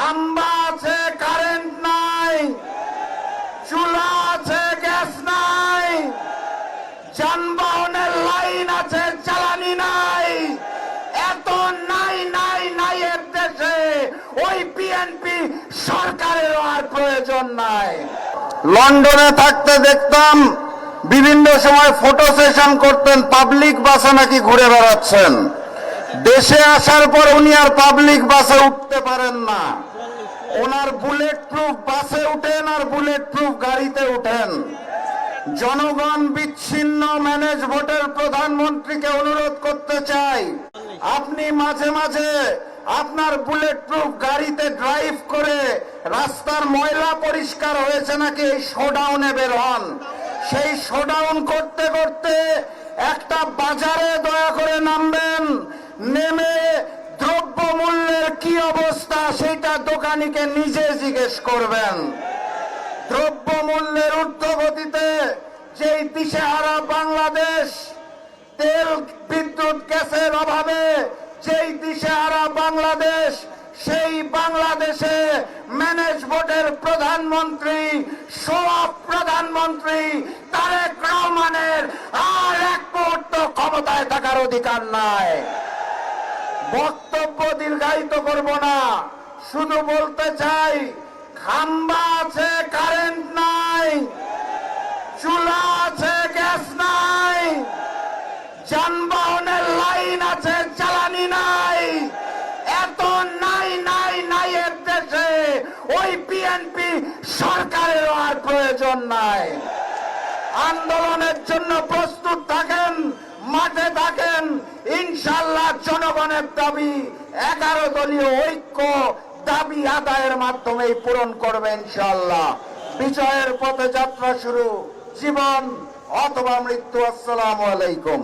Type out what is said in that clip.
খাম্বা আছে, কারেন্ট নাই, চুলা আছে, গ্যাস নাই, যানবাহনের লাইন আছে, জ্বালানি নাই। এত নাই নাই নাই এর দেশে ওই বিএনপি সরকারের আর প্রয়োজন নাই। লন্ডনে থাকতে দেখতাম বিভিন্ন সময় ফটো সেশন করতেন, পাবলিক বাসে নাকি ঘুরে বেড়াচ্ছেন। দেশে আসার পর উনি আর পাবলিক বাসে উঠতে পারেন না। ওনার বুলেট প্রুফ বাসে উঠেন আর বুলেট প্রুফ গাড়িতে উঠেন। জনগণ বিচ্ছিন্ন ম্যানেজ ভোটের প্রধানমন্ত্রীকে অনুরোধ করতে চাই, আপনি মাঝে মাঝে আপনার বুলেট প্রুফ গাড়িতে ড্রাইভ করে রাস্তার ময়লা পরিষ্কার হয়েছে নাকি এই শোডাউনে বের হন। সেই শোডাউন করতে করতে একটা বাজারে দয়া করে নামবেন, নেমে দ্রব্য মূল্যের কি অবস্থা সেটা দোকানিকে নিজে জিজ্ঞেস করবেন। দ্রব্য মূল্যের ঊর্ধ্বগতিতে যেই দিশেহারা বাংলাদেশ, তেল বিদ্যুৎ গ্যাসের অভাবে যেই দিশেহারা বাংলাদেশ, সেই বাংলাদেশে ম্যানেজ ভোটের প্রধানমন্ত্রী, সব প্রধানমন্ত্রী তারেক রহমানের আর এক মুহূর্ত ক্ষমতায় থাকার অধিকার নাই। বক্তব্য দীর্ঘায়িত করব না, শুধু বলতে চাই, খাম্বা আছে, কারেন্ট নাই, চুলা আছে, গ্যাস নাই, যানবাহনের লাইন আছে, জ্বালানি নাই। এত নাই নাই নাই এর দেশে ওই বিএনপি সরকারের আর প্রয়োজন নাই। আন্দোলনের জন্য প্রস্তুত থাকেন, মাঠে থাকেন। ইনশাআল্লাহ জনগণের দাবি 11 দলীয় ঐক্য দাবি আদায়ের মাধ্যমেই পূরণ করবে ইনশাআল্লাহ। বিজয়ের পথে যাত্রা শুরু, জীবন অথবা মৃত্যু। আসসালামু আলাইকুম।